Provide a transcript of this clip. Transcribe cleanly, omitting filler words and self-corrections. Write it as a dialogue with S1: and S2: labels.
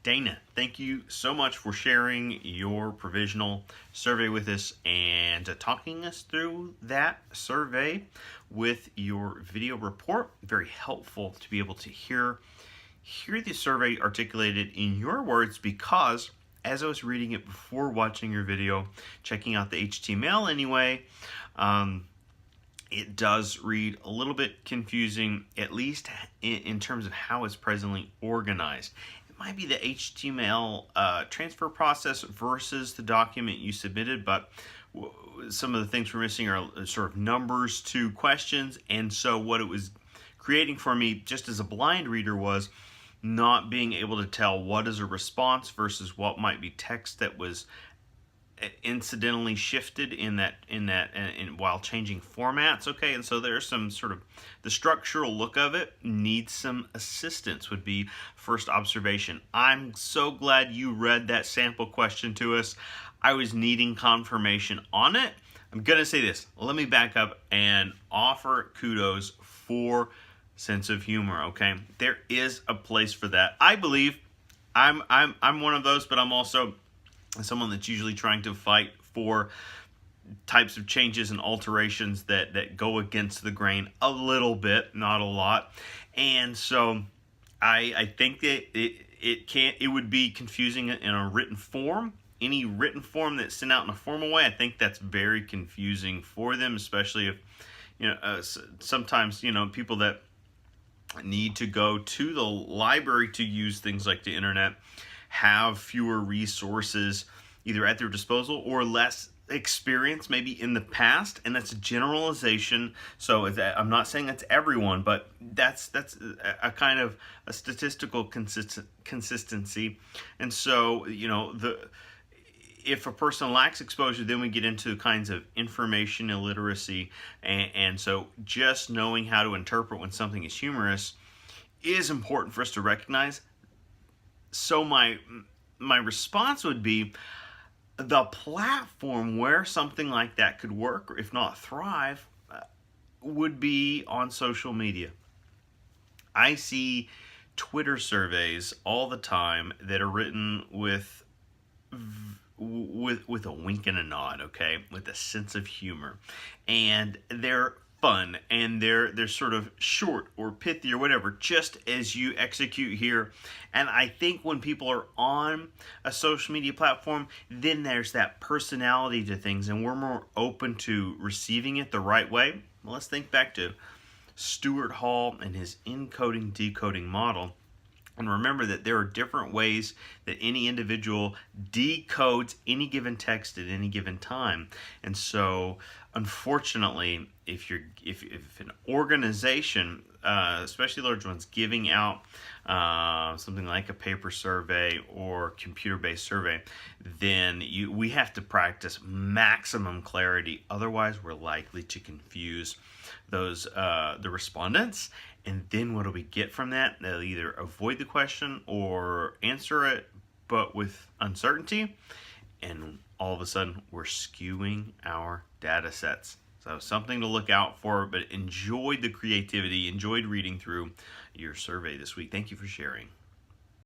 S1: Dana, thank you so much for sharing your provisional survey with us and talking us through that survey with your video report. Very helpful to be able to hear the survey articulated in your words, because as I was reading it before watching your video, checking out the HTML anyway, it does read a little bit confusing, at least in terms of how it's presently organized. It might be the HTML transfer process versus the document you submitted, but some of the things we're missing are sort of numbers to questions, and so what it was creating for me, just as a blind reader, was not being able to tell what is a response versus what might be text that was incidentally shifted in while changing formats. Okay, and so there's some sort of, the structural look of it needs some assistance, would be first observation. I'm so glad you read that sample question to us. I was needing confirmation on it. I'm gonna say this, let me back up and offer kudos for sense of humor. Okay, there is a place for that. I believe I'm one of those, but I'm also someone that's usually trying to fight for types of changes and alterations that go against the grain a little bit, not a lot. And so I think that it would be confusing in a written form. Any written form that's sent out in a formal way, I think that's very confusing for them, especially if sometimes people that need to go to the library to use things like the internet have fewer resources either at their disposal or less experience maybe in the past, and that's a generalization. So I'm not saying that's everyone, but that's a kind of a statistical consistency. And so if a person lacks exposure, then we get into kinds of information illiteracy, and so just knowing how to interpret when something is humorous is important for us to recognize. So my response would be, the platform where something like that could work, or if not thrive, would be on social media. I see Twitter surveys all the time that are written with a wink and a nod, okay, with a sense of humor, and they're fun, and they're sort of short or pithy or whatever, just as you execute here. And I think when people are on a social media platform, then there's that personality to things, and we're more open to receiving it the right way. Well, let's think back to Stuart Hall and his encoding decoding model. And remember that there are different ways that any individual decodes any given text at any given time. And so, unfortunately, if an organization, especially large ones, giving out something like a paper survey or computer-based survey, then we have to practice maximum clarity. Otherwise, we're likely to confuse the respondents. And then what do we get from that? They'll either avoid the question or answer it, but with uncertainty. And all of a sudden, we're skewing our data sets. So something to look out for, but enjoyed the creativity, enjoyed reading through your survey this week. Thank you for sharing.